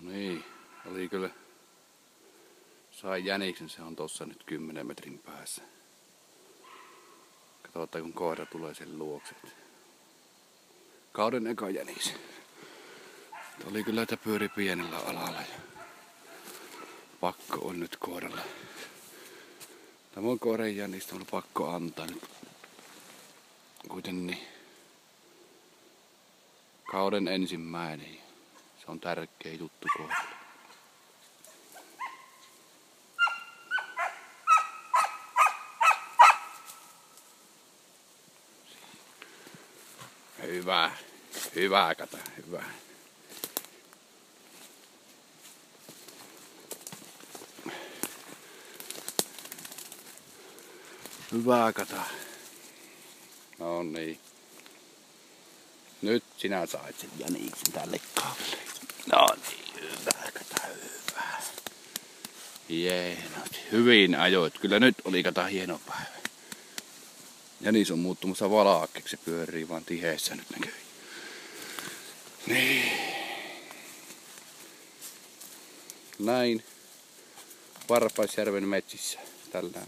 Niin, oli kyllä. Sai jäniksen, se on tossa nyt 10 metrin päässä. Katsotaan kun koira tulee sen luokse. Kauden eka jänis. Oli kyllä, että pyöri pienellä alalla ja pakko on nyt koiralla. Tämä on koiran jänistä, on pakko antaa nyt. Kuitenkin kauden ensimmäinen. Se on tärkeä juttu kohdalla. Hyvä. Hyvä, Kata. Hyvä. Hyvä, Kata. No niin. Nyt sinä sait sen jäniksen tälle kaavelle. No niin, hyvä, Kata, hyvä. Hienot. Hyvin ajoit. Kyllä nyt oli, Kata, hieno päivä. Jänis on muuttumassa valakkeeksi, se pyörii vaan tiheessä nyt näkyy. Niin. Näin Varpaisjärven metsissä tällä